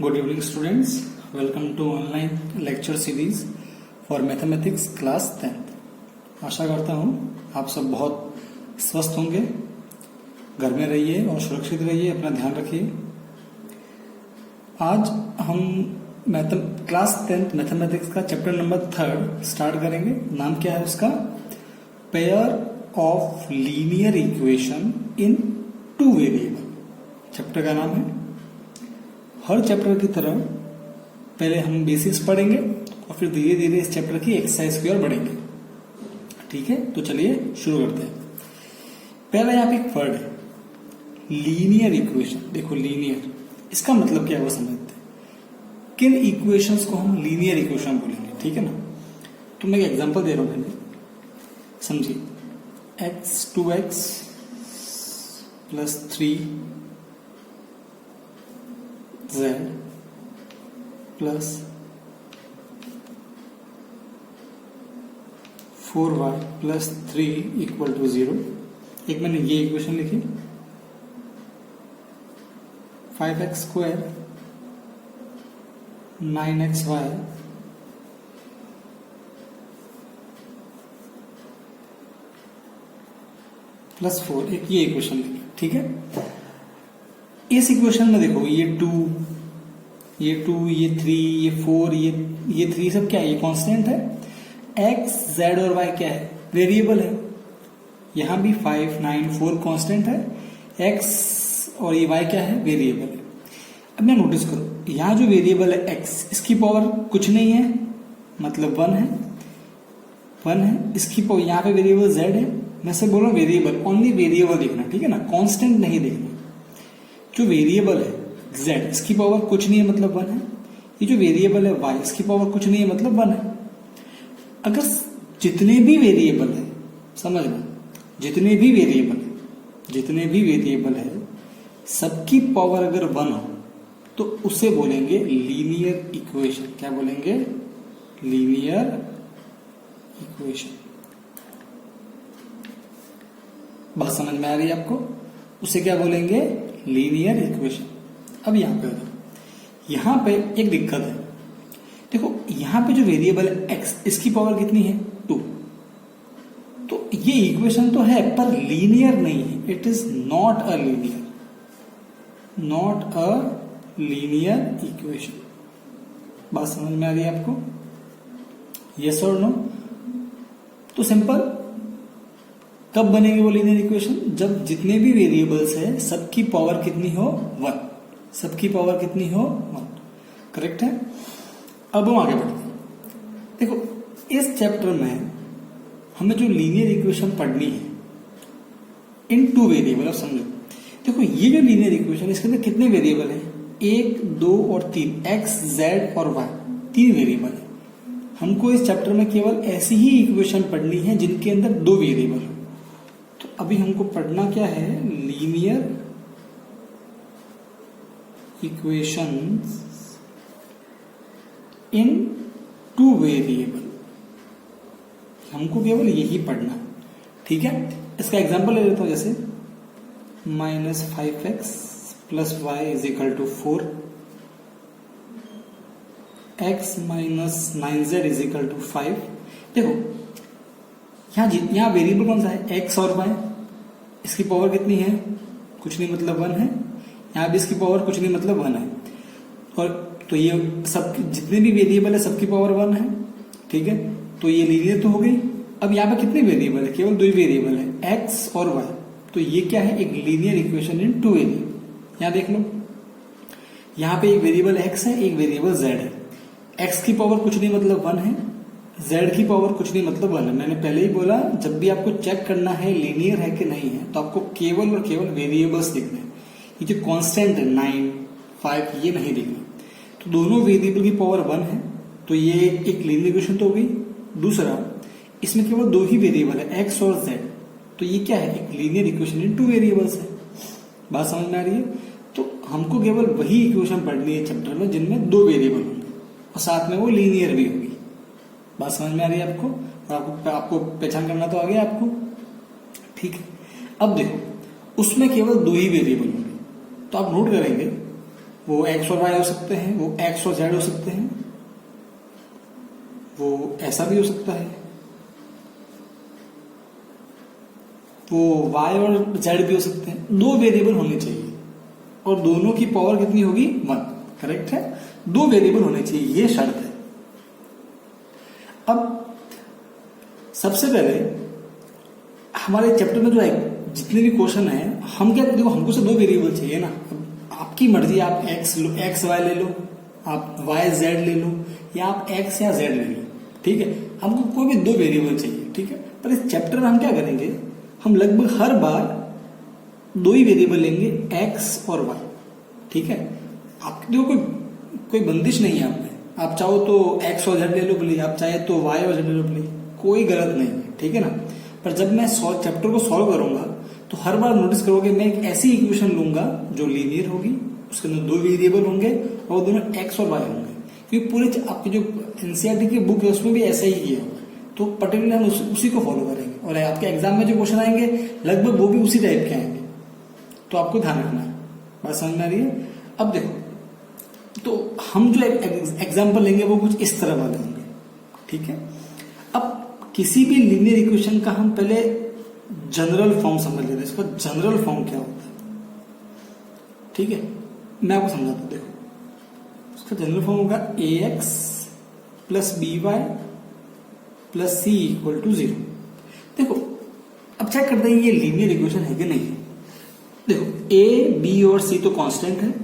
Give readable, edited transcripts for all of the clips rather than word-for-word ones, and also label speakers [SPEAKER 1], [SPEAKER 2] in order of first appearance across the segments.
[SPEAKER 1] Good evening students, welcome to online lecture series for mathematics class 10th। आशा करता हूँ आप सब बहुत स्वस्थ होंगे, घर में रहिए और सुरक्षित रहिए, अपना ध्यान रखिए। आज हम क्लास 10th मैथमेटिक्स का चैप्टर नंबर 3 स्टार्ट करेंगे। नाम क्या है उसका? Pair of linear equation in two variable. Chapter का नाम है। हर चैप्टर की तरह पहले हम बेसिक्स पढ़ेंगे और फिर धीरे धीरे इस चैप्टर की एक्सरसाइज की ओर बढ़ेंगे। ठीक है, तो चलिए शुरू करते हैं। पहला यहाँ पे एक वर्ड है लीनियर इक्वेशन। देखो लीनियर, इसका मतलब क्या है वो समझते हैं। किन इक्वेशंस को हम लीनियर इक्वेशन बोलेंगे, ठीक है ना। तो मैं एक एग्जांपल दे रहा हूं, पहले समझिए। x 2x plus 3 z plus 4y plus 3 equal to 0। एक मैंने ये इक्वेशन लिखी। 5x स्क्वायर 9xy प्लस 4, एक ये इक्वेशन लिखी। ठीक है, इस इक्वेशन में देखो ये 2, ये 3, ये 4, ये 3 सब क्या है? ये कांस्टेंट है। x, z और y क्या है? वेरिएबल है। यहां भी 5, 9, 4 कांस्टेंट है। x और ये y क्या है? वेरिएबल है। अब मैं नोटिस करो, यहां जो वेरिएबल है x, इसकी पावर कुछ नहीं है, मतलब 1 है। 1 है इसकी पावर। यहां पे वेरिएबल z है। मैं से बोल रहा हूं वेरिएबल, ओनली वेरिएबल देखना, ठीक है ना, कांस्टेंट नहीं देखना। जो वेरिएबल है z, इसकी पावर कुछ नहीं है, मतलब 1 है। ये जो वेरिएबल है y, इसकी पावर कुछ नहीं है, मतलब 1 है। अगर जितने भी वेरिएबल है, समझना, जितने भी वेरिएबल है सबकी पावर अगर 1 हो तो उसे बोलेंगे लीनियर इक्वेशन। क्या बोलेंगे? Linear equation. बात समझ में आ रही है आपको? उसे क्या बोलेंगे? Linear equation. अब यहां पे एक दिक्कत है। देखो यहां पे जो वेरिएबल है x, इसकी पावर कितनी है? 2। तो ये इक्वेशन तो है पर लीनियर नहीं है। It is not a linear equation. बात समझ में आ रही है आपको? यस और नो? तो सिंपल, कब बनेगी वो लीनियर इक्वेशन? जब जितने भी वेरिएबल्स है सबकी पावर कितनी हो? 1। सबकी पावर कितनी हो? 1। करेक्ट है। अब हम आगे बढ़ते हैं। देखो इस चैप्टर में हमें जो लीनियर इक्वेशन पढ़नी है इन टू वेरिएबल। अब समझो, देखो ये जो लीनियर इक्वेशन, इसके अंदर कितने वेरिएबल है? 1, 2 और 3, x, z और y, 3 वेरिएबल है। हमको इस चैप्टर में केवल ऐसी ही इक्वेशन पढ़नी है जिनके अंदर 2 वेरिएबल हो। तो अभी हमको पढ़ना क्या है? लीनियर इक्वेशंस इन टू वेरिएबल। हमको केवल यही पढ़ना, ठीक है। इसका एग्जांपल ले लेता हूं, जैसे -5x plus y is equal to 4, x minus 9z is equal to 5। देखो यहां वेरिएबल कौन सा है? x और y। इसकी पावर कितनी है? कुछ नहीं, मतलब 1 है। यहां भी इसकी पावर कुछ नहीं, मतलब 1 है। और तो ये सब जितने भी वेरिएबल है सबकी पावर 1 है, ठीक है। तो ये लीनियर तो हो गई। अब यहाँ पे कितने वेरिएबल है? केवल 2 वेरिएबल है, x और y। तो ये क्या है? एक linear equation in two variable. यहां देख लो, यहाँ पे एक वेरिएबल x है, एक वेरिएबल z है। x की पावर कुछ नहीं, मतलब 1 है। z की पावर कुछ नहीं, मतलब 1 है। मैंने पहले ही बोला, जब भी आपको चेक करना है लीनियर है कि नहीं है, तो आपको केवल और केवल वेरिएबल्स दिखने हैं। ये जो कांस्टेंट है 9, 5, ये नहीं दिखना। तो दोनों वेरिएबल की पावर 1 है, तो ये एक लीनियर इक्वेशन तो हो गई। दूसरा, इसमें केवल 2 ही वेरिएबल है, x और z। तो ये क्या है? एक linear equation in two variables है। बात समझ में आ रही है? तो हमको केवल वही इक्वेशन पढ़नी है चैप्टर में जिनमें 2 वेरिएबल होंगे और साथ में वो लीनियर भी होगी। बात समझ में आ रही है आपको? और आपको पहचान करना तो आ गया आपको, ठीक है। अब देखो उसमें केवल 2 ही वेरिएबल होंगे, तो आप नोट करेंगे वो एक्स और वाई हो सकते हैं, वो एक्स और जेड हो सकते हैं, वो ऐसा भी हो सकता है, वो वाई और जेड भी हो सकते हैं। 2 वेरिएबल होने चाहिए और दोनों की पावर कितनी होगी 1। करेक्ट है, 2 वेरिएबल होने चाहिए, ये शर्त है। अब सबसे पहले हमारे चैप्टर में जो है जितने भी क्वेश्चन है, हम क्या देखो, हमको से 2 वेरिएबल चाहिए ना। अब आपकी मर्जी, आप एक्स वाई ले लो, आप वाई जेड ले लो, या आप एक्स या जेड ले लो, ठीक है। हमको कोई भी 2 वेरिएबल चाहिए, ठीक है। पर इस चैप्टर में हम क्या करेंगे, हम लगभग हर बार 2 ही वेरिएबल लेंगे, एक्स और वाई, ठीक है। आपकी जो कोई बंदिश नहीं है आप में, आप चाहो तो एक्स और जेड ले लो बोलिए, आप चाहे तो वाई और जेड ले लो बोलिए, कोई गलत नहीं है, ठीक है ना। पर जब मैं चैप्टर को सॉल्व करूंगा तो हर बार नोटिस करोगे मैं एक ऐसी इक्वेशन लूंगा जो लीनियर होगी, उसके अंदर 2 वेरिएबल होंगे और दोनों एक्स और वाई होंगे, क्योंकि पूरे आपकी जो एनसीईआरटी की बुक है उसमें भी ऐसा ही किया होगा। तो पर्टिकुलर हम उसी को फॉलो करेंगे और आपके एग्जाम में जो क्वेश्चन आएंगे लगभग वो भी उसी टाइप के आएंगे, तो आपको ध्यान रखना है। बात समझ में आ रही है। अब देखो, तो हम जो एग्जाम्पल लेंगे वो कुछ इस तरह वाले होंगे, ठीक है। अब किसी भी लीनियर इक्वेशन का हम पहले जनरल फॉर्म समझ लेते हैं, इसका जनरल फॉर्म क्या होता है, ठीक है। मैं आपको समझाता हूं, देखो उसका जनरल फॉर्म होगा ax plus by plus c equal to 0। देखो अब चेक करते हैं ये लीनियर इक्वेशन है कि नहीं है। देखो a b और c तो कांस्टेंट है,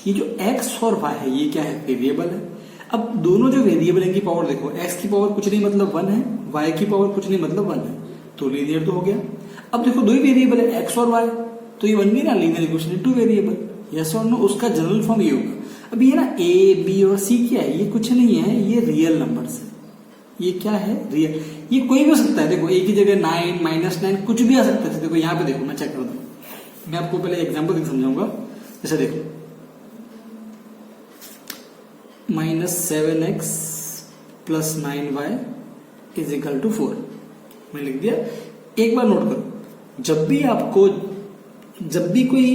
[SPEAKER 1] ये जो x और y है ये क्या है, वेरिएबल है। अब दोनों जो वेरिएबल है इनकी पावर देखो, x की पावर कुछ नहीं मतलब 1 है, y की पावर कुछ नहीं मतलब 1 है, तो लीनियर तो हो गया। अब देखो 2 ही वेरिएबल है x और y, तो ये बन गई ना लीनियर इक्वेशन है 2 वेरिएबल, यस और नो। उसका जनरल फॉर्म ये होगा। अब ये ना a b और c क्या है, ये कुछ नहीं है, ये रियल नंबर्स है। ये क्या है, रियल। ये कोई भी हो सकता है, देखो a की जगह 9 -9 कुछ भी आ सकता है। देखो यहाँ पे देखो, मैं चेक करता हूँ, मैं आपको पहले एग्जाम्पल देख समझाऊंगा। जैसे देखो -7x plus 9y is equal to 4, मैं लिख दिया। एक बार नोट करो, जब भी कोई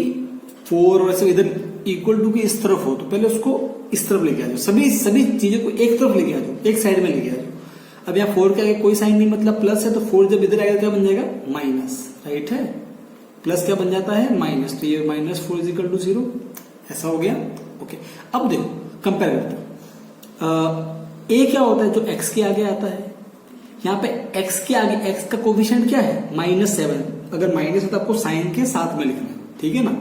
[SPEAKER 1] 4 और ऐसे इधर इक्वल टू के इस तरफ हो तो पहले उसको इस तरफ लेके आ जाओ, सभी चीजों को एक तरफ लेके आ जाओ, एक साइड में लेके आ जाओ। अब यहाँ 4 के आगे कोई साइन नहीं मतलब प्लस है, तो 4 जब इधर आएगा क्या बन जाएगा, माइनस, राइट है। प्लस क्या बन जाता है, माइनस, तो ये -4 इज इक्वल टू 0, ऐसा हो गया। ओके, अब देखो कंपेयर करते हैं। a क्या होता है, जो x के आगे आता है। यहाँ पे x के आगे x का कोफिशिएंट क्या है, -7। अगर माइनस है तो आपको साइन के साथ में लिखना है, ठीक है ना।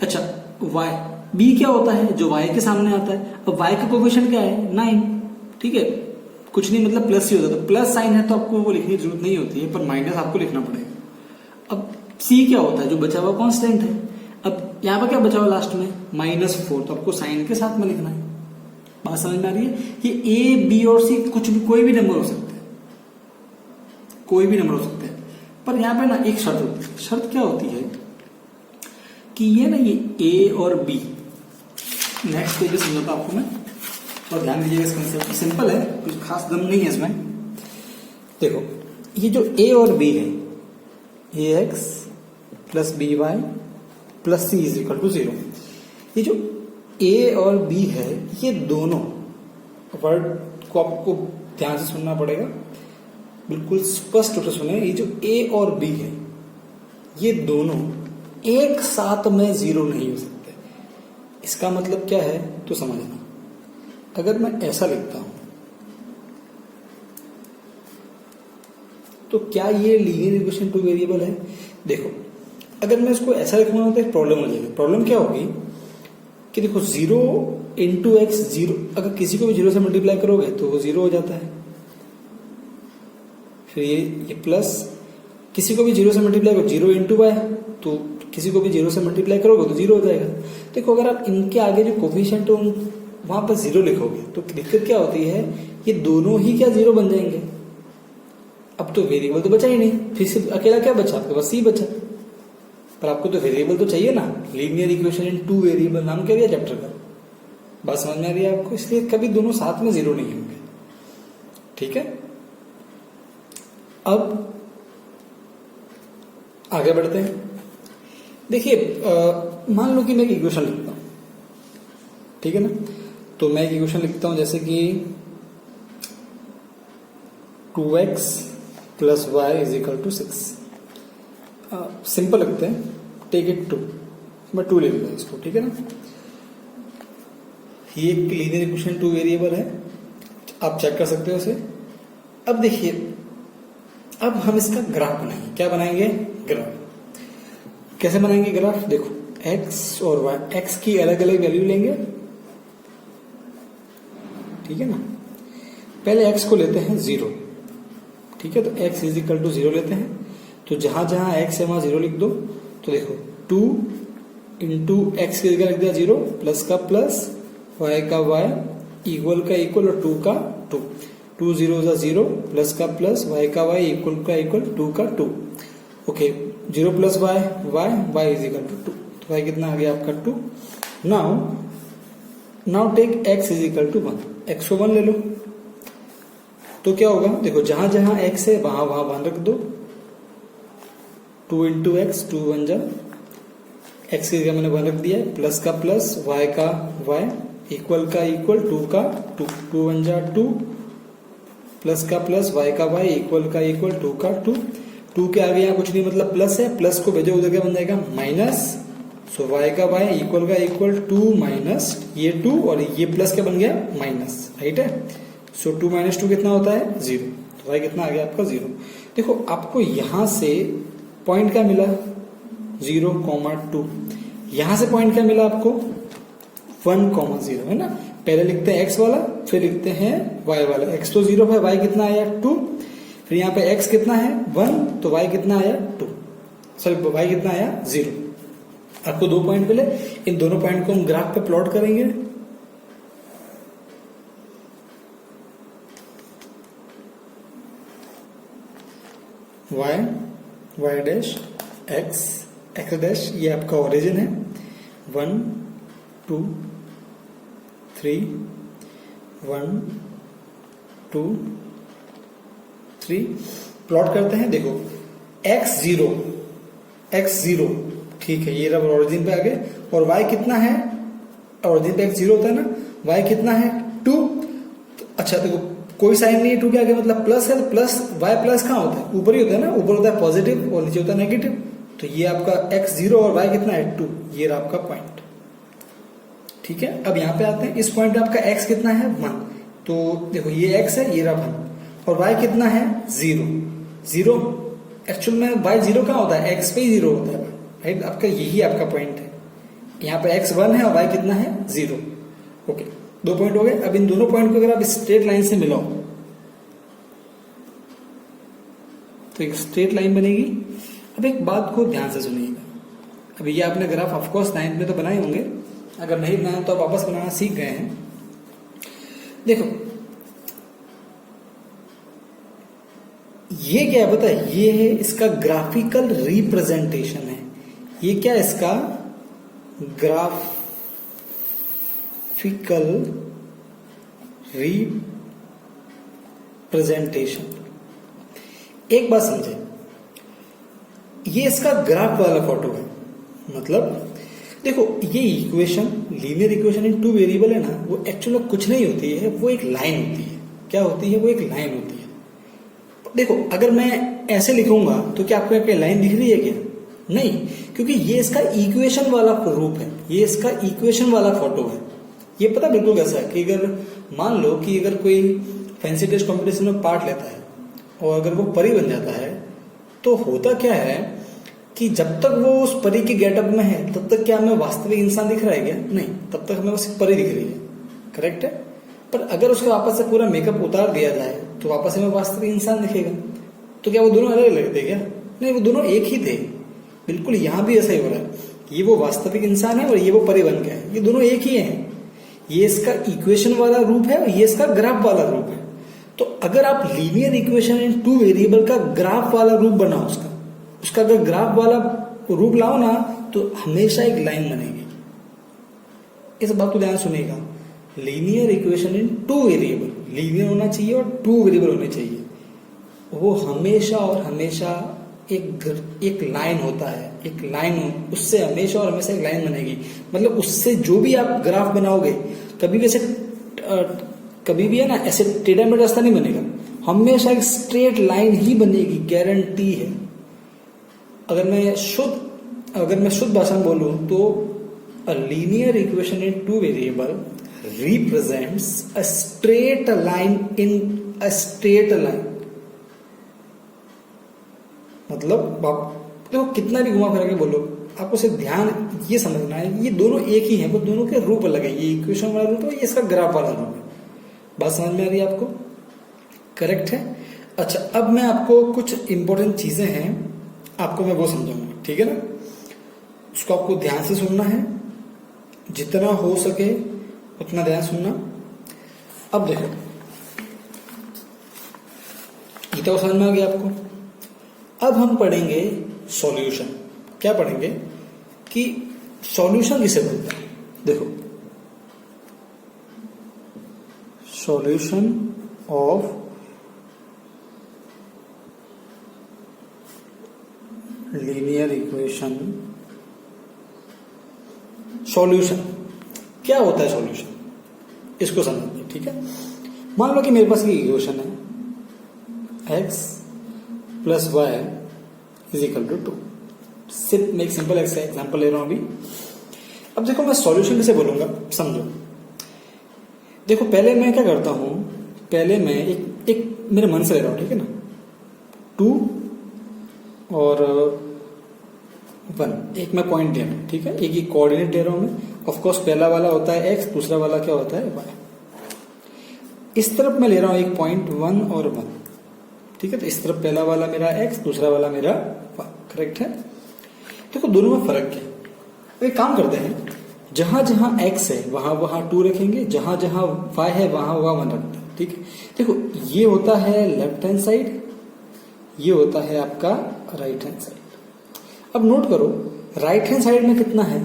[SPEAKER 1] अच्छा, y b क्या होता है, जो y के सामने आता है। अब y का कोफिशिएंट क्या है, 9, ठीक है। कुछ नहीं मतलब प्लस ही होता है, तो प्लस साइन है तो आपको वो लिखने की जरूरत नहीं होती है, पर माइनस आपको लिखना पड़ेगा। अब c क्या होता है, जो बचा हुआ कांस्टेंट है। अब यहाँ पर क्या बचा हुआ लास्ट में, -4, तो आपको साइन के साथ में लिखना है। बात समझ में आ रही है। ये a b और c कुछ भी, कोई भी नंबर हो सकते हैं, कोई भी नंबर हो सकते हैं। पर यहाँ पे ना एक शर्त होती है। शर्त क्या होती है कि ये ना, ये a और b, नेक्स्ट पेज समझाता आपको मैं, और ध्यान दीजिएगा इस कंसेप्ट। सिंपल है, कुछ खास दम नहीं है इसमें। देखो ये जो a और b है, ax plus by plus c is equal to 0। ये जो a और b है, ये दोनों वर्ड को आपको ध्यान से सुनना पड़ेगा, बिल्कुल स्पष्ट रूप से सुने। ये जो a और b है, ये दोनों एक साथ में 0 नहीं हो सकते। इसका मतलब क्या है तो समझना। अगर मैं ऐसा लिखता हूं तो क्या ये लीनियर इक्वेशन 2 वेरिएबल है। देखो अगर मैं इसको ऐसा लिखूंगा तो एक प्रॉब्लम हो जाएगी। प्रॉब्लम क्या होगी कि देखो 0 इंटू एक्स 0, अगर किसी को भी 0 से मल्टीप्लाई करोगे तो वो 0 हो जाता है। फिर ये प्लस, किसी को भी 0 से मल्टीप्लाई करो, 0 इंटू वाई, तो किसी को भी 0 से मल्टीप्लाई करोगे तो 0 हो जाएगा। देखो अगर आप इनके आगे जो कोफिशिएंट हो वहां पर 0 लिखोगे तो दिक्कत क्या होती है, ये दोनों ही क्या 0 बन जाएंगे। अब तो वेरिएबल तो बचा ही नहीं, फिर से अकेला क्या बचा, आपके पास c बचा। पर आपको तो वेरिएबल तो चाहिए ना। लीनियर इक्वेशन इन 2 वेरिएबल, नाम क्या दिया चैप्टर का। बात समझ में आ रही है आपको। इसलिए कभी दोनों साथ में 0 नहीं होंगे, ठीक है। अब आगे बढ़ते हैं। देखिए मान लो कि मैं एक इक्वेशन लिखता हूं, ठीक है ना। तो मैं एक इक्वेशन लिखता हूं जैसे कि 2x plus y is equal to 6। Simple लिखते हैं, टेक इट 2, मैं 2 ले लूंगा इसको, ठीक है ना। ये एक लीनियर इक्वेशन 2 वेरिएबल है, आप चेक कर सकते हो इसे। अब देखिए, अब हम इसका ग्राफ बनाएंगे। क्या बनाएंगे? ग्राफ। कैसे बनाएंगे ग्राफ? देखो, x और y, x की अलग अलग वैल्यू लेंगे, ठीक है ना। पहले x को लेते हैं 0, ठीक है। तो x इज इक्वल टू 0 लेते हैं, तो जहां जहां x है वहां 0 लिख दो। तो देखो 2 इंटू एक्स की जगह लिख दिया 0, प्लस का प्लस, y का y, इक्वल का इक्वल और 2 का 2। 2 0 जा 0, प्लस का प्लस, y का y, इक्वल का इक्वल, 2 का 2। Okay, 0 plus y, y is equal to 2। तो y कितना आ गया आपका 2। Now take x is equal to 1, x को 1 ले लो। तो क्या होगा? देखो, जहां जहां x है वहां वहां 1 रख दो। 2 इंटू एक्स, 2 1 जा, x की जगह मैंने 1 रख दिया है, प्लस का प्लस, y का y, इक्वल का इक्वल, 2 का 2। 2 1 जा 2, प्लस का प्लस, y का y, इक्वल का इक्वल, 2 का 2। 2 के आगे यहाँ कुछ नहीं, मतलब प्लस है, प्लस को भेजो उधर क्या बन जाएगा? माइनस। सो y का y, इक्वल का इक्वल, 2 माइनस ये 2 और ये प्लस क्या बन गया? माइनस, राइट है। सो 2 माइनस 2 कितना होता है? 0। तो y कितना आ गया आपका? 0। देखो, आपको यहां से पॉइंट क्या मिला? 0,2। यहां से पॉइंट क्या मिला आपको? 1,0, है ना। पहले लिखते हैं x वाला, फिर लिखते हैं y वाला। x तो 0 है, y कितना आया? 2। फिर यहाँ पे x कितना है? 1, तो y कितना आया? 2। सॉरी, y कितना आया? 0। आपको 2 पॉइंट मिले, इन दोनों पॉइंट को हम ग्राफ पे प्लॉट करेंगे। y डैश, x डैश, ये आपका ओरिजिन है। 1 2 3, 1 2 3 प्लॉट करते हैं। देखो, x 0, ठीक है, ये रब ओरिजिन पे आ गए। और y कितना है? ओरिजिन पे x 0 होता है ना, y कितना है? 2। अच्छा, देखो, कोई साइन नहीं है 2 के आगे, मतलब प्लस है, तो प्लस, y प्लस कहाँ होता है? ऊपर ही होता है ना, ऊपर होता है पॉजिटिव और नीचे होता है नेगेटिव। तो ये आपका x 0 और y कितना है? 2। ये रहा आपका पॉइंट, ठीक है। अब यहाँ पे आते हैं, इस पॉइंट पे आपका x कितना है? 1। तो देखो, ये x है, ये रहा 1, और y कितना है? 0। एक्चुअल में y 0 कहाँ होता है? x पे ही 0 होता है, राइट। आपका यही आपका पॉइंट है। यहाँ पे x 1 है और y कितना है? 0। ओके, 2 पॉइंट हो गए। अब इन दोनों पॉइंट को अगर आप स्ट्रेट लाइन से मिलाओ तो एक स्ट्रेट लाइन बनेगी। अब एक बात को ध्यान से सुनिएगा, अभी ये आपने ग्राफ ऑफकोर्स 9th में तो बनाए होंगे, अगर नहीं बनाया तो आप वापस बनाना सीख गए हैं। देखो, ये क्या है पता है? ये है इसका ग्राफिकल रिप्रेजेंटेशन है। ये क्या है? इसका ग्राफिकल रिप्रेजेंटेशन। एक बात समझे, ये इसका ग्राफ वाला फोटो है। मतलब देखो, ये equation, linear equation in 2 variable है ना, वो एक्चुअली कुछ नहीं होती है, वो एक लाइन होती है। क्या होती है? वो एक लाइन होती है। देखो, अगर मैं ऐसे लिखूंगा तो क्या आपको क्या लाइन दिख रही है क्या? नहीं, क्योंकि ये इसका इक्वेशन वाला रूप है, ये इसका इक्वेशन वाला फोटो है। ये पता बिल्कुल कैसा है कि अगर मान लो कि अगर कोई फैंसी ड्रेस कॉम्पिटिशन में पार्ट लेता है और अगर वो परी बन जाता है, तो होता क्या है कि जब तक वो उस परी के गेटअप में है तब तक क्या हमें वास्तविक इंसान दिख रहा है क्या? नहीं, तब तक हमें बस परी दिख रही है, करेक्ट है। पर अगर उसके वापस से पूरा मेकअप उतार दिया जाए तो वापस हमें वास्तविक इंसान दिखेगा। तो क्या वो दोनों अलग अलग थे क्या? नहीं, वो दोनों एक ही थे। बिल्कुल यहाँ भी ऐसा ही हो रहा है, ये वो वास्तविक इंसान है और ये वो परी बन गया है, ये दोनों एक ही है। ये इसका इक्वेशन वाला रूप है और ये इसका ग्राफ वाला रूप है। तो अगर आप लीनियर इक्वेशन इन 2 वेरिएबल का ग्राफ वाला रूप बनाओ, उसका अगर ग्राफ वाला रूप लाओ ना, तो हमेशा एक लाइन बनेगी। इस बात को ध्यान सुनिएगा, linear equation in 2 variable, linear होना चाहिए और 2 वेरिएबल होने चाहिए, वो हमेशा और हमेशा एक लाइन होता है, एक लाइन, उससे हमेशा और हमेशा एक लाइन बनेगी। मतलब उससे जो भी आप ग्राफ बनाओगे कभी भी ऐसे कभी भी है ना ऐसे टेढ़ा मेढ़ा रास्ता नहीं बनेगा, हमेशा एक स्ट्रेट लाइन ही बनेगी, गारंटी है। अगर मैं शुद्ध भाषा में बोलूं तो a linear equation in two variable represents a straight line in a straight line। मतलब आप देखो कितना भी घुमा फिरा के बोलो, आपको सिर्फ ध्यान ये समझना है, ये दोनों एक ही है, वो दोनों के रूप अलग है। ये इक्वेशन वाला रूप है, ये इसका ग्राफ वाला रूप है। बात समझ में आ रही है आपको? करेक्ट है। अच्छा, अब मैं आपको कुछ इंपॉर्टेंट चीजें हैं, आपको मैं वो समझाऊंगा, ठीक है ना? उसको आपको ध्यान से सुनना है, जितना हो सके उतना ध्यान सुनना। अब देखो, ये तो समझ में आ गया आपको। अब हम पढ़ेंगे सॉल्यूशन। क्या पढ़ेंगे कि सॉल्यूशन किसे बोलते हैं। देखो, solution of linear equation. Solution क्या होता है? सॉल्यूशन इसको समझते, ठीक है? मान लो कि मेरे पास ये इक्वेशन है x plus y is equal to 2। सिर्फ मैं एक सिंपल एग्जाम्पल ले रहा हूं अभी। अब देखो, मैं सॉल्यूशन कैसे बोलूंगा, समझो। देखो, पहले मैं क्या करता हूं, पहले मैं एक मेरे मन से ले रहा हूं, ठीक है ना? 2 और 1 एक मैं पॉइंट दे रहा हूं, ठीक है? एक ही कोऑर्डिनेट दे रहा हूं मैं। ऑफ कोर्स पहला वाला होता है x, दूसरा वाला क्या होता है y। इस तरफ मैं ले रहा हूं एक पॉइंट 1 और 1, ठीक है? तो इस तरफ पहला वाला मेरा x, दूसरा वाला मेरा y, करेक्ट है? देखो, दोनों में फर्क क्या है? तो एक काम करते हैं, जहां जहां x है वहां वहां 2 रखेंगे, जहां जहां y है वहां वहां 1 रखते हैं, ठीक है? देखो, ये होता है लेफ्ट हैंड साइड, ये होता है आपका राइट हैंड साइड। अब नोट करो, राइट हैंड साइड में कितना है?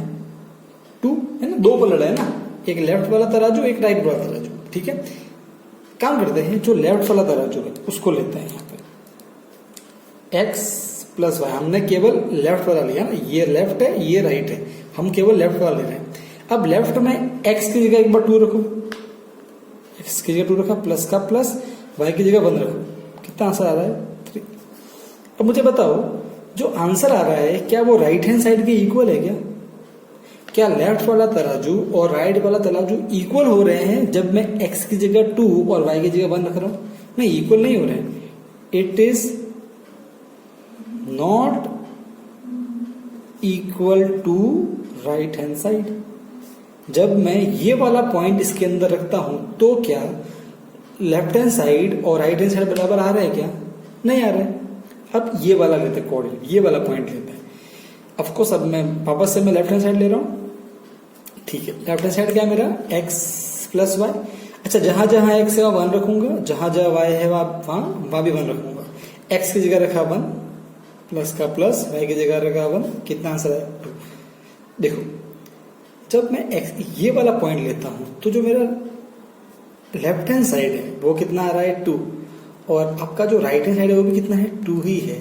[SPEAKER 1] 2 है ना, 2 पलड़ है ना, एक लेफ्ट वाला तराजू, एक राइट वाला तराजू, ठीक है? काम करते हैं, जो लेफ्ट वाला तराजू है उसको लेते हैं यहाँ पे x प्लस वाई। हमने केवल लेफ्ट वाला लिया ना, ये लेफ्ट है ये राइट है, हम केवल लेफ्ट वाला ले रहे हैं। अब लेफ्ट में x की जगह एक बार 2 रखो, x की जगह 2 रखा, प्लस का प्लस, y की जगह 1 रखो, कितना आंसर आ रहा है? 3। अब मुझे बताओ, जो आंसर आ रहा है क्या वो राइट हैंड साइड के इक्वल है क्या? क्या लेफ्ट वाला तराजू और राइट वाला तराजू इक्वल हो रहे हैं जब मैं x की जगह 2 और y की जगह 1 रख रहा हूं? नहीं, इक्वल नहीं हो रहे हैं। It is not equal to right hand side. जब मैं ये वाला पॉइंट इसके अंदर रखता हूं तो क्या लेफ्ट हैंड साइड और राइट हैंड साइड बराबर आ रहे हैं क्या? नहीं आ रहे हैं। अब ये वाला लेते हैं कोऑर्डिनेट, ये वाला पॉइंट लेते हैं। ऑफ कोर्स अब मैं वापस से मैं लेफ्ट हैंड साइड ले रहा हूं, ठीक है? लेफ्ट हैंड साइड क्या है मेरा? x plus y. अच्छा, जहां जहां x है वहां 1 रखूंगा, जहां जहां y है वहां भी 1 रखूंगा। x की जगह रखा 1, प्लस का प्लस, y की जगह रखा 1, कितना आंसर है? 2। देखो, जब मैं x ये वाला पॉइंट लेता हूं तो जो मेरा लेफ्ट हैंड साइड है वो कितना आ रहा है? 2, और आपका जो राइट हैंड साइड है वो भी कितना है? 2 ही है।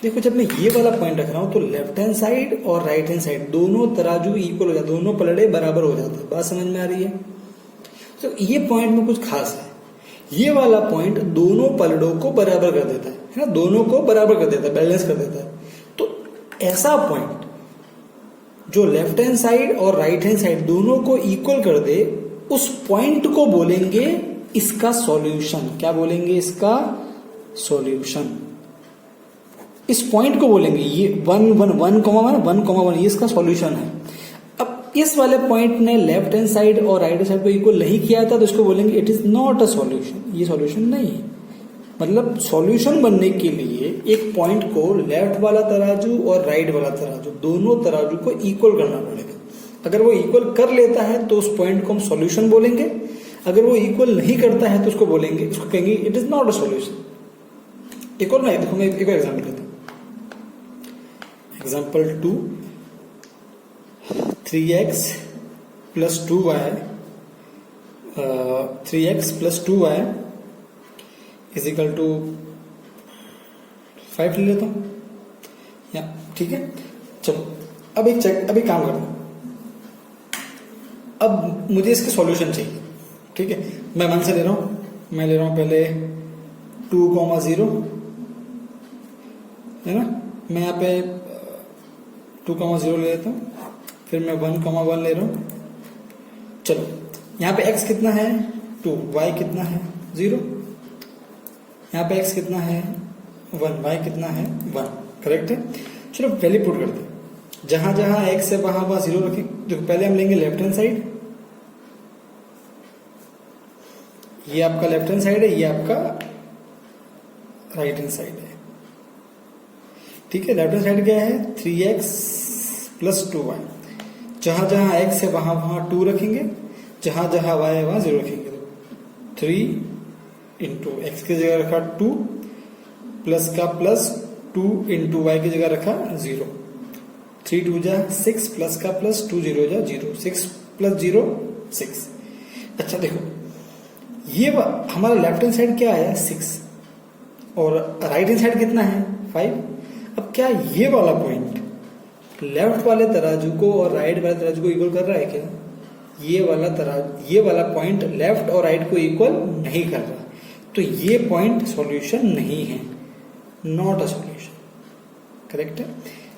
[SPEAKER 1] देखो, जब मैं ये वाला पॉइंट रख रहा हूं तो लेफ्ट हैंड साइड और राइट हैंड साइड दोनों तराजू इक्वल हो जाते, दोनों पलड़े बराबर हो जाते हैं। बात समझ में आ रही है? तो ये पॉइंट में कुछ खास है। ये वाला पॉइंट दोनों पलड़ों को बराबर कर देता है ना, दोनों को बराबर कर देता है, बैलेंस कर देता है। तो ऐसा पॉइंट जो लेफ्ट हैंड साइड और राइट हैंड साइड दोनों को इक्वल कर दे, उस पॉइंट को बोलेंगे इसका सॉल्यूशन। क्या बोलेंगे? इसका सॉल्यूशन। इस पॉइंट को बोलेंगे ये 1,1,1,1 ये इसका सॉल्यूशन है। अब इस वाले पॉइंट ने लेफ्ट हैंड साइड और राइट हैंड साइड को इक्वल नहीं किया था तो इसको बोलेंगे it is not a solution, ये सॉल्यूशन नहीं है। मतलब सॉल्यूशन बनने के लिए एक पॉइंट को लेफ्ट वाला तराजू और राइट वाला तराजू दोनों तराजू को इक्वल करना पड़ेगा। अगर वो इक्वल कर लेता है तो उस पॉइंट को हम सॉल्यूशन बोलेंगे, अगर वो इक्वल नहीं करता है तो उसको बोलेंगे, उसको कहेंगे it is not a solution. एक और नहीं, देखो मैं एक और एग्जाम्पल लेता हूं। Example 2, 3x plus 2y 3x plus 2y is equal to 5 ले लेता हूं या, ठीक है। चलो अब एक काम करता हूं, अब मुझे इसके सॉल्यूशन चाहिए, ठीक है। मैं 1 से ले रहा हूं, मैं ले रहा हूं पहले 2,0 है ना, मैं यहाँ पे 2,0 ले लेता हूं, फिर मैं 1,1 ले रहा हूं। चलो यहाँ पे x कितना है 2, y कितना है 0, यहाँ पे x कितना है 1, y कितना है 1, करेक्ट है। चलो वैल्यू पुट करते हैं, जहां जहां x है वहां वहां 0 रखें। देखो पहले हम लेंगे लेफ्ट हैंड साइड, ये आपका लेफ्ट हैंड साइड है, ये आपका राइट हैंड साइड है, ठीक है। लेफ्ट हैंड साइड क्या है 3x प्लस 2y, जहां जहां x है वहां वहां 2 रखेंगे, जहां जहां y है वहां 0 रखेंगे। 3 इंटू एक्स की जगह रखा 2, प्लस का प्लस 2 इंटू वाई की जगह रखा 0, 3 2 जा 6, प्लस का प्लस 2 0 जा 0, 6 प्लस 0 6। अच्छा देखो ये हमारा लेफ्ट हैंड साइड क्या आया 6 और राइट हैंड साइड कितना है 5। अब क्या ये वाला पॉइंट लेफ्ट वाले तराजू को और राइट वाले तराजू को इक्वल कर रहा है क्या? ये वाला पॉइंट लेफ्ट और राइट को इक्वल नहीं कर रहा, तो ये पॉइंट सॉल्यूशन नहीं है, नॉट अ सॉल्यूशन, करेक्ट है।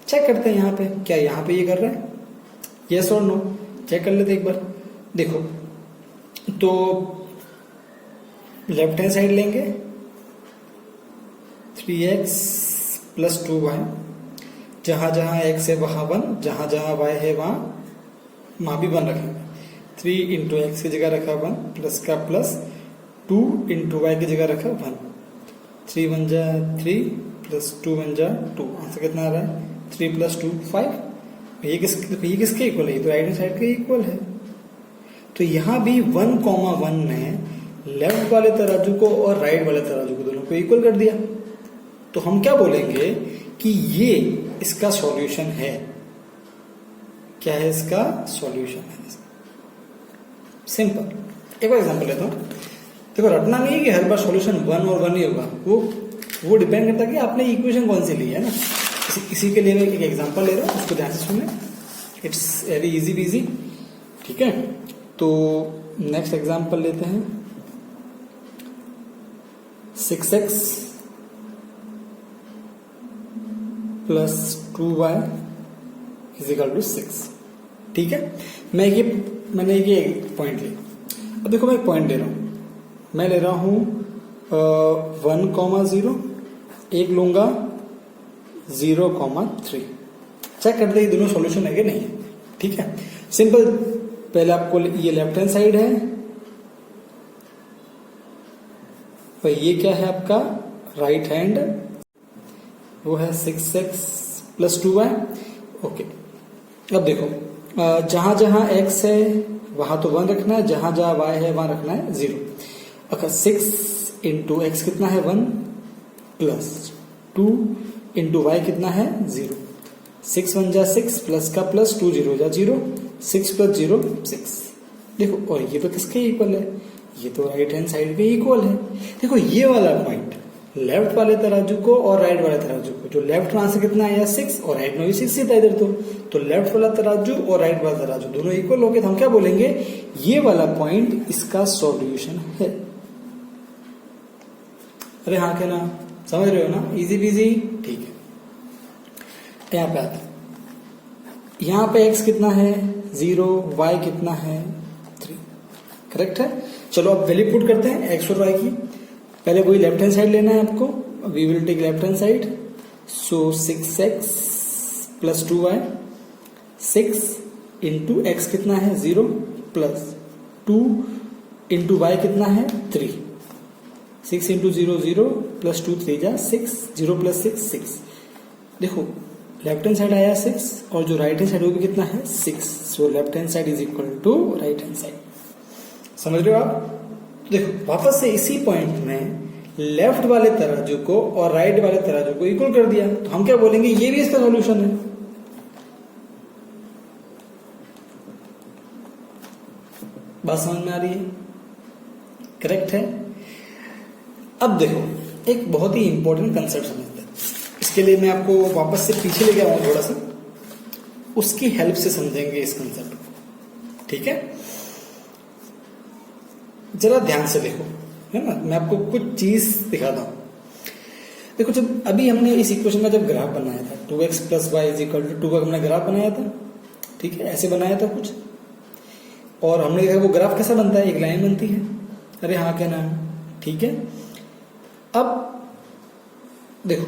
[SPEAKER 1] चेक करते हैं यहाँ पे, क्या यहाँ पे ये कर रहा है, यस और नो, चेक कर लेते एक बार। देखो तो लेफ्ट हैंड साइड लेंगे 3x प्लस 2y, जहां जहां x है वहां 1, जहां जहां y है वहां भी 1 रखेंगे। 3 इंटू एक्स की जगह रखा 1, प्लस का प्लस 2 इंटू वाई की जगह रखा 1, 3 1 जा 3 प्लस 2 1 जा 2, आंसर कितना आ रहा है 3 प्लस 2 5। ये किसके इक्वल है? ये तो राइट हैंड साइड के इक्वल है। तो यहां भी 1,1 ने लेफ्ट वाले तराजू को और राइट वाले तराजू को दोनों को इक्वल कर दिया। तो हम क्या बोलेंगे कि ये इसका सॉल्यूशन है। क्या है इसका सॉल्यूशन है? सिंपल। एक और एग्जांपल लेता हूं। देखो रटना नहीं है कि हर बार सॉल्यूशन 1 और 1 ही होगा, वो डिपेंड करता है कि आपने इक्वेशन कौन सी ली है ना। इसी के लिए मैं एक एग्जांपल ले रहा हूं, उसको ध्यान से सुनना, इट्स वेरी इजी पीजी, ठीक है। तो नेक्स्ट एग्जांपल लेते हैं 6x plus 2y is equal to 6, ठीक है। मैंने ये पॉइंट लिया। अब देखो मैं एक पॉइंट ले रहा हूं, मैं ले रहा हूं 1,0, एक लूंगा 0,3। चेक करते हैं दोनों सॉल्यूशन है कि नहीं है, ठीक है। सिंपल, पहले आपको ये लेफ्ट हैंड साइड है और ये क्या है आपका राइट हैंड, वो है 6x प्लस 2y, ओके। अब देखो जहां जहां x है वहां तो 1 रखना है, जहां जहां y है वहां रखना है 0। अगर 6 इंटू एक्स कितना है 1, प्लस 2 इंटू वाई कितना है 0, 6 1 जा 6, प्लस का प्लस 2 0 जा 0, 6 प्लस 0 6। देखो और ये तो किसके इक्वल है? ये तो राइट हैंड साइड के इक्वल है। देखो ये वाला पॉइंट लेफ्ट वाले तराजू को और राइट वाले तराजू को, जो लेफ्ट वहां से कितना आया 6 और राइट में भी 6 ही था इधर, तो लेफ्ट वाला तराजू और राइट वाला तराजू दोनों इक्वल हो गए। तो हम क्या बोलेंगे, ये वाला पॉइंट इसका सॉल्यूशन है। अरे हाँ क्या ना, समझ रहे हो ना, इजी पीजी, ठीक है। यहाँ पे आते, यहाँ पे x कितना है 0, y कितना है 3, करेक्ट है। चलो अब वैल्यू पुट करते हैं x और y की। पहले वही लेफ्ट हैंड साइड लेना है आपको, we will take left hand side. So 6x plus 2y, 6 into x कितना है 0, प्लस 2 इंटू वाई कितना है 3, 6 इंटू 0 0, प्लस 2 3 जा 6, 0 प्लस 6 6। देखो लेफ्ट हैंड साइड आया 6 और जो राइट हैंड साइड वो भी कितना है 6, so left hand side is equal to right hand side. समझ रहे हो आप? देखो वापस से इसी पॉइंट में लेफ्ट वाले तराजू को और राइट वाले तराजू को इक्वल कर दिया, तो हम क्या बोलेंगे, ये भी इसका सॉल्यूशन है। बात समझ में आ रही है? करेक्ट है। अब देखो एक बहुत ही इंपॉर्टेंट कंसेप्ट समझते हैं। इसके लिए मैं आपको वापस से पीछे ले गया हूं थोड़ा सा, उसकी हेल्प से समझेंगे इस कंसेप्ट को, ठीक है। जरा ध्यान से देखो, है ना, मैं आपको कुछ चीज दिखाता हूं। देखो, जब अभी हमने इस इक्वेशन का जब ग्राफ बनाया था 2x + y = 2 का हमने ग्राफ बनाया था, ठीक है, ऐसे बनाया था कुछ, और हमने देखा वो ग्राफ कैसा बनता है, एक लाइन बनती है, अरे हाँ क्या नाम, ठीक है। अब देखो,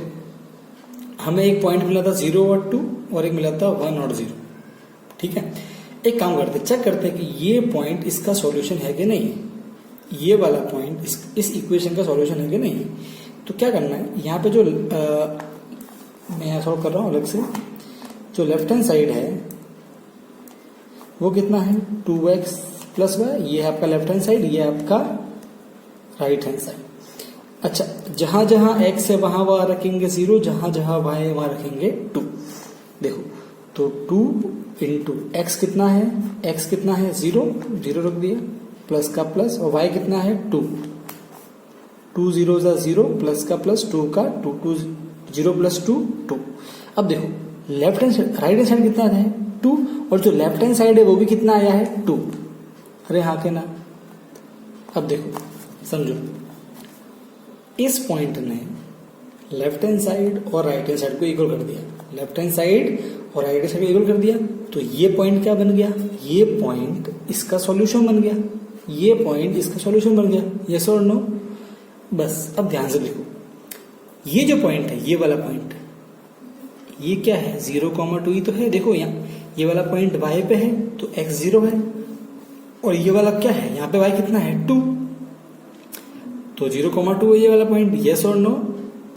[SPEAKER 1] हमें एक पॉइंट मिला था 0 और 2 और एक मिला था 1 और 0, ठीक है। एक काम करते, चेक करते हैं कि ये पॉइंट इसका सॉल्यूशन है कि नहीं, ये वाला पॉइंट इस इक्वेशन का सॉल्यूशन है कि नहीं। तो क्या करना है, यहाँ पे जो मैं यहाँ सॉल्व कर रहा हूँ अलग से, जो लेफ्ट हैंड साइड है वो कितना है 2x + y, ये है आपका लेफ्ट हैंड साइड, ये है आपका राइट हैंड साइड। अच्छा, जहां जहां x है वहां वहां रखेंगे 0, जहां जहां y है वहां रखेंगे 2। देखो, तो 2 × x कितना है, x कितना है 0, 0 रख दिया, प्लस का प्लस, और y कितना है 2, 2 0 0, प्लस का प्लस, 2 का 2, 2 0 + 2 2। अब देखो left hand right hand side कितना है 2, और जो लेफ्ट हैंड साइड है वो भी कितना आया है 2, अरे हाँ के ना। अब देखो समझो, इस पॉइंट ने लेफ्ट हैंड साइड और राइट हैंड साइड को इक्वल कर दिया, लेफ्ट हैंड साइड और राइट हैंड साइड को इक्वल कर दिया, तो ये पॉइंट क्या बन गया, ये पॉइंट इसका सॉल्यूशन बन गया, ये पॉइंट इसका सॉल्यूशन बन गया, यस और नो। बस अब ध्यान से देखो, ये जो पॉइंट है, ये वाला पॉइंट, ये क्या है 0,2 ही तो है। देखो यहाँ ये वाला पॉइंट y पे है तो x 0 है, और ये वाला क्या है, यहाँ पे y कितना है 2, तो 0,2 है ये वाला पॉइंट, यस और नो।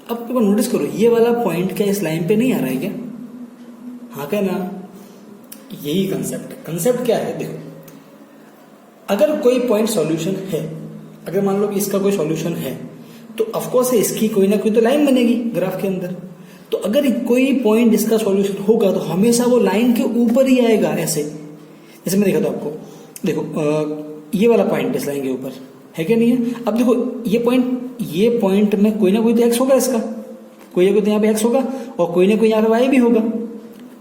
[SPEAKER 1] अब नोटिस करो, ये वाला पॉइंट क्या इस लाइन पे नहीं आ रहा है क्या, हाँ क्या ना। यही कंसेप्ट क्या है, देखो, अगर कोई पॉइंट सॉल्यूशन है, अगर मान लो कि इसका कोई सॉल्यूशन है, तो ऑफकोर्स इसकी कोई ना कोई तो लाइन बनेगी ग्राफ के अंदर। तो अगर कोई पॉइंट इसका सॉल्यूशन होगा तो हमेशा वो लाइन के ऊपर ही आएगा, ऐसे जैसे मैं देखा था आपको। देखो ये वाला पॉइंट इस लाइन के ऊपर है क्या नहीं है। अब देखो ये पॉइंट में कोई ना कोई तो एक्स होगा, इसका कोई ना कोई तो यहाँ पे एक्स होगा, और कोई ना कोई यहाँ पे वाई भी होगा।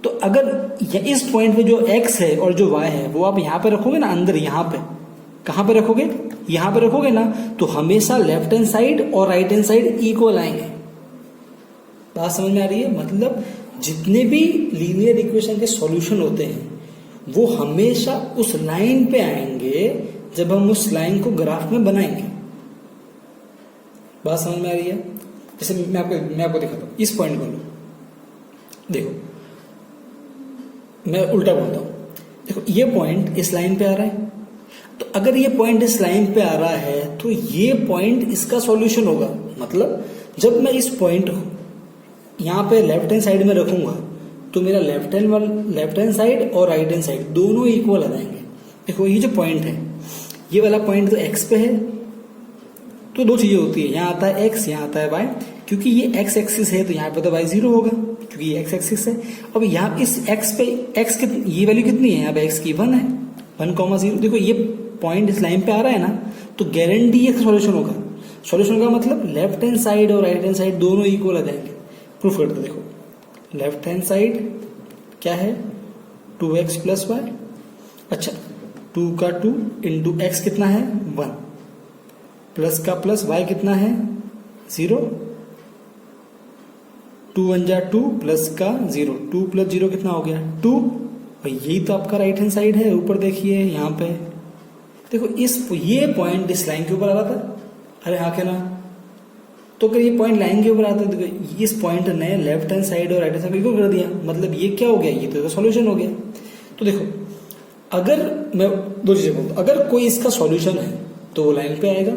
[SPEAKER 1] तो अगर इस पॉइंट पे जो एक्स है और जो वाई है वो आप यहाँ पे रखोगे ना, अंदर यहाँ पे, कहाँ पे रखोगे, यहाँ पे रखोगे ना, तो हमेशा लेफ्ट हैंड साइड और राइट हैंड साइड इक्वल आएंगे। बात समझ में आ रही है, मतलब जितने भी लीनियर इक्वेशन के सॉल्यूशन होते हैं वो हमेशा उस लाइन पे आएंगे जब हम उस लाइन को ग्राफ में बनाएंगे। बात समझ में आ रही है। जैसे मैं आपको दिखाता हूं, इस पॉइंट को लो, देखो मैं उल्टा बोलता हूं, देखो ये पॉइंट इस लाइन पे आ रहा है, तो अगर ये पॉइंट इस लाइन पे आ रहा है तो ये पॉइंट इसका सॉल्यूशन होगा। मतलब जब मैं इस पॉइंट को यहाँ पे लेफ्ट हैंड साइड में रखूंगा तो मेरा लेफ्ट हैंड साइड और राइट हैंड साइड दोनों इक्वल आ जाएंगे। देखो ये जो पॉइंट है, ये वाला पॉइंट तो एक्स पे है, तो दो चीजें होती है, यहाँ आता है एक्स, यहाँ आता है वाई। क्योंकि ये एक्स एक्सिस है तो यहाँ पे तो वाई 0 होगा, क्योंकि ये एक्स एक्सिस है। अब यहाँ इस एक्स पे एक्स ये वैल्यू कितनी है, यहाँ पे एक्स की 1 है, 1,0। देखो ये पॉइंट इस लाइन पे आ रहा है ना, तो गारंटी ये सॉल्यूशन होगा। सॉल्यूशन का मतलब लेफ्ट हैंड साइड और राइट हैंड साइड दोनों इक्वल आ जाएंगे। प्रूफ करते, देखो लेफ्ट हैंड साइड क्या है 2x + y, अच्छा 2 का 2 इंटू एक्स कितना है 1, प्लस का प्लस y कितना है 0, 2 1 जा 2 प्लस का 0, 2 + 0 कितना हो गया 2। भाई यही तो आपका राइट हैंड साइड है, ऊपर देखिए यहाँ पे देखो ये पॉइंट इस लाइन के ऊपर आ रहा था, अरे हाँ क्या ना। तो अगर ये पॉइंट लाइन के ऊपर आता है तो इस पॉइंट ने लेफ्ट हैंड साइड और राइट हैंड साइड इक्वल कर दिया, मतलब ये क्या हो गया, ये तो सॉल्यूशन हो गया। तो देखो अगर मैं दो चीजें बोलता हूं, अगर कोई इसका सॉल्यूशन है तो वो लाइन पे आएगा,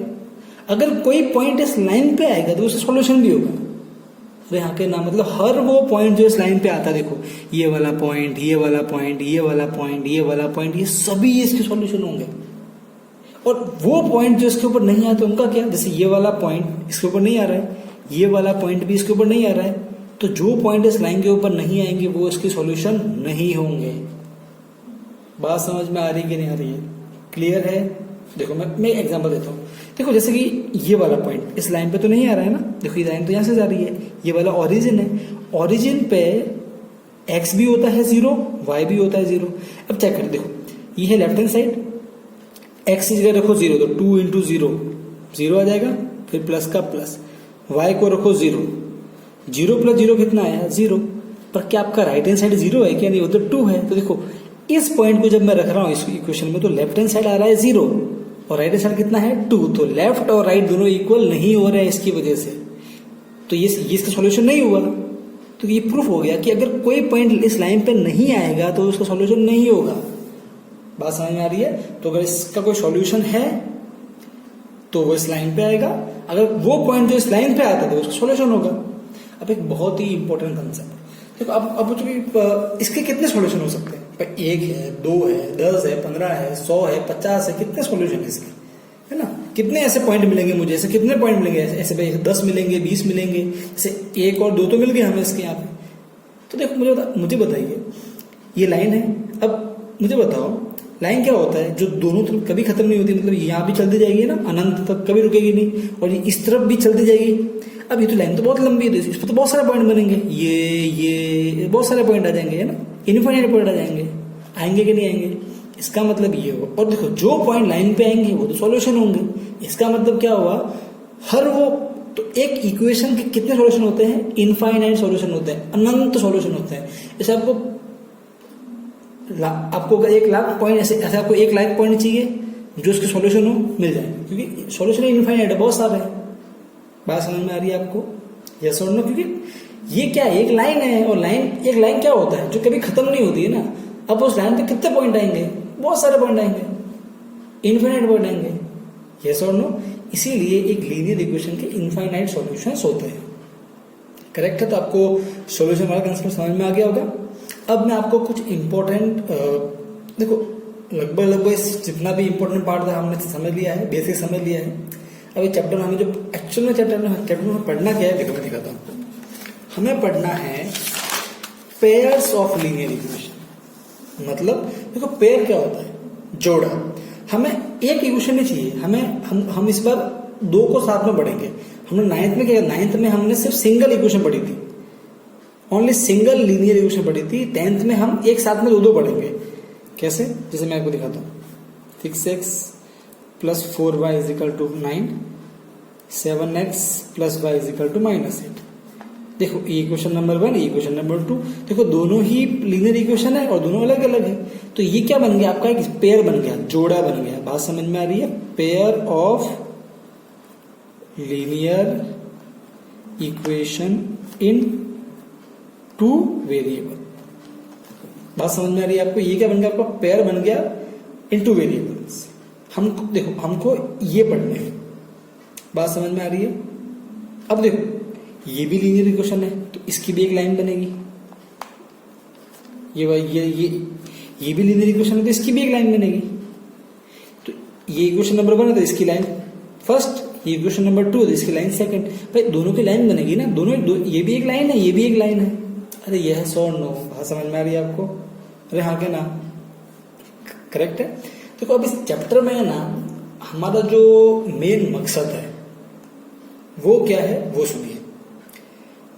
[SPEAKER 1] अगर कोई पॉइंट इस लाइन पे आएगा तो उसका सॉल्यूशन भी होगा। अरे हाँ के ना, मतलब हर वो पॉइंट जो इस लाइन पे आता है, देखो ये वाला पॉइंट, ये वाला पॉइंट, ये वाला पॉइंट, ये वाला पॉइंट, ये सभी इसके सॉल्यूशन होंगे। और वो पॉइंट जो इसके ऊपर नहीं आते उनका क्या, जैसे ये वाला पॉइंट इसके ऊपर नहीं आ रहा है, ये वाला पॉइंट भी इसके ऊपर नहीं आ रहा है, तो जो पॉइंट इस लाइन के ऊपर नहीं आएंगे वो इसके सॉल्यूशन नहीं होंगे। बात समझ में आ रही कि नहीं आ रही है, क्लियर है। देखो मैं एग्जांपल देता हूँ, देखो जैसे कि ये वाला पॉइंट इस लाइन पे तो नहीं आ रहा है ना, देखो ये लाइन तो यहाँ से जा रही है, ये वाला ओरिजिन है, ओरिजिन पे x भी होता है 0, y भी होता है 0। अब चेक कर देखो, ये है लेफ्ट हैंड साइड, x की जगह रखो 0 तो 2 इंटू 0 0 आ जाएगा, फिर प्लस का प्लस, y को रखो 0, 0 प्लस 0 कितना आया 0, पर क्या आपका राइट हैंड साइड 0 है क्या, नहीं वो तो 2 है। तो देखो इस पॉइंट को जब मैं रख रहा हूं इस इक्वेशन में तो लेफ्ट हैंड साइड आ रहा है 0 और राइट हैंड साइड कितना है 2, तो लेफ्ट और राइट दोनों इक्वल नहीं हो रहे हैं इसकी वजह से, तो ये इसका सॉल्यूशन नहीं हुआ। तो ये प्रूफ हो गया कि अगर कोई पॉइंट इस लाइन पे नहीं आएगा तो उसका सॉल्यूशन नहीं होगा। बात समझ में आ रही है? तो अगर इसका कोई सॉल्यूशन है तो वो इस लाइन पे आएगा, अगर वो पॉइंट जो इस लाइन पे आता है तो उसका सॉल्यूशन होगा। अब एक बहुत ही इंपॉर्टेंट कंसेप्ट देखो, अब इसके कितने सॉल्यूशन हो सकते हैं? 1 है, 2 है, 10 है, 15 है, 100 है, 50 है, कितने सॉल्यूशन है इसके, है ना? कितने ऐसे पॉइंट मिलेंगे मुझे, ऐसे कितने पॉइंट मिलेंगे, ऐसे 10 मिलेंगे, 20 मिलेंगे, जैसे 1 और 2 तो मिल गए हमें इसके यहाँ पे। तो देखो मुझे बताइए, ये लाइन है, अब मुझे बताओ लाइन क्या होता है जो दोनों तरफ कभी खत्म नहीं होती, मतलब यहाँ भी चलती जाएगी ना अनंत तक, कभी रुकेगी नहीं, और ये इस तरफ भी चलती जाएगी। अब ये तो लाइन तो बहुत लंबी है, इस पर तो बहुत सारे पॉइंट बनेंगे, ये बहुत सारे पॉइंट आ जाएंगे, है ना, इनफाइनाइट पॉइंट आ जाएंगे, आएंगे कि नहीं आएंगे, इसका मतलब ये हुआ। और देखो जो पॉइंट लाइन पे आएंगे वो तो सॉल्यूशन होंगे, इसका मतलब क्या हुआ, हर वो तो एक इक्वेशन के कितने सॉल्यूशन होते हैं, इनफाइनाइट सॉल्यूशन होते हैं, अनंत सॉल्यूशन होते हैं। जैसे आपको 1 लाख पॉइंट ऐसे आपको 1 लाख पॉइंट चाहिए जो इसके सॉल्यूशन हो मिल जाए, क्योंकि सॉल्यूशन इनफाइनाइट है, बहुत सारे हैं। बात समझ में आ रही है आपको, यस और नो? क्योंकि ये क्या है, एक लाइन है, और एक लाइन क्या होता है जो कभी खत्म नहीं होती है ना। अब उस लाइन पे कितने पॉइंट आएंगे, बहुत सारे पॉइंट आएंगे, इनफाइनाइट पॉइंट आएंगे, यस और नो? इसीलिए एक लीनियर इक्वेशन के इनफाइनाइट सॉल्यूशंस होते हैं। करेक्ट है? तो आपको सॉल्यूशन वाला कंसेप्ट समझ में आ गया होगा। अब मैं आपको कुछ इंपॉर्टेंट देखो लगभग जितना भी इंपॉर्टेंट पार्ट था हमने समझ लिया है, बेसिक समझ लिया है। अब ये चैप्टर हमें जो एक्चुअल में चैप्टर में पढ़ना क्या है, देखो मैं दिखाता हूँ आपको। हमें पढ़ना है पेयर्स ऑफ लीनियर इक्वेशन। मतलब देखो पेयर क्या होता है, जोड़ा। हमें एक इक्वेशन नहीं चाहिए, हम इस बार 2 को साथ में पढ़ेंगे। हमने 9th में क्या, 9th में हमने सिर्फ सिंगल इक्वेशन पढ़ी थी, ओनली सिंगल लीनियर इक्वेशन पढ़ी थी। 10th में हम एक साथ में 2 पढ़ेंगे। कैसे? जैसे मैं आपको दिखाता हूँ, 6x + 4y = 9, 7x + y = -8। देखो ये इक्वेशन नंबर 1, ये इक्वेशन नंबर 2। देखो दोनों ही लीनियर इक्वेशन है और दोनों अलग अलग है, तो ये क्या बन गया आपका, एक पेयर बन गया, जोड़ा बन गया। बात समझ में आ रही है? Pair of linear equation in 2 variable. बात समझ में आ रही है आपको? ये क्या बन गया आपका, पेयर बन गया इन 2 वेरिएबल्स। हमको ये पढ़ने हैं। बात समझ में आ रही है? अब देखो ये भी लीनियर इक्वेशन है तो इसकी भी एक लाइन बनेगी, ये भी लीनियर इक्वेशन है तो इसकी भी एक लाइन बनेगी। तो ये इक्वेशन नंबर 1 है तो इसकी लाइन फर्स्ट, ये इक्वेशन नंबर 2 है तो इसकी लाइन सेकंड। भाई दोनों की लाइन बनेगी ना, ये भी एक लाइन है, ये भी एक लाइन है। अरे यह है 100 नो। बात समझ में आ रही है आपको? अरे हाँ के ना? करेक्ट है। देखो अब इस चैप्टर में है ना, हमारा जो मेन मकसद है वो क्या है वो सुनिए।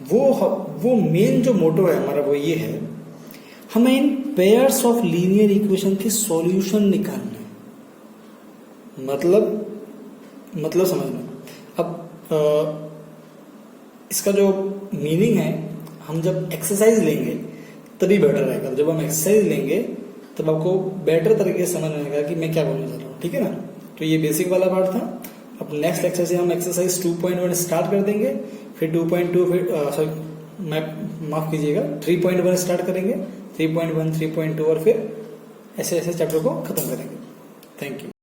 [SPEAKER 1] वो मेन जो मोटो है हमारा वो ये है, हमें इन पेयर्स ऑफ लीनियर इक्वेशन के सॉल्यूशन निकालना है। मतलब समझना। अब इसका जो मीनिंग है, हम जब एक्सरसाइज लेंगे तभी बेटर रहेगा। जब हम एक्सरसाइज लेंगे तब आपको बेटर तरीके से समझ आएगा कि मैं क्या बोलना चाह रहा हूँ, ठीक है ना? तो ये बेसिक वाला पार्ट था। अब नेक्स्ट लेक्चर से हम एक्सरसाइज 2.1 स्टार्ट कर देंगे, फिर 2.2, फिर माफ कीजिएगा 3.1 स्टार्ट करेंगे, 3.1, 3.2 और फिर ऐसे चैप्टर को खत्म करेंगे। Thank you.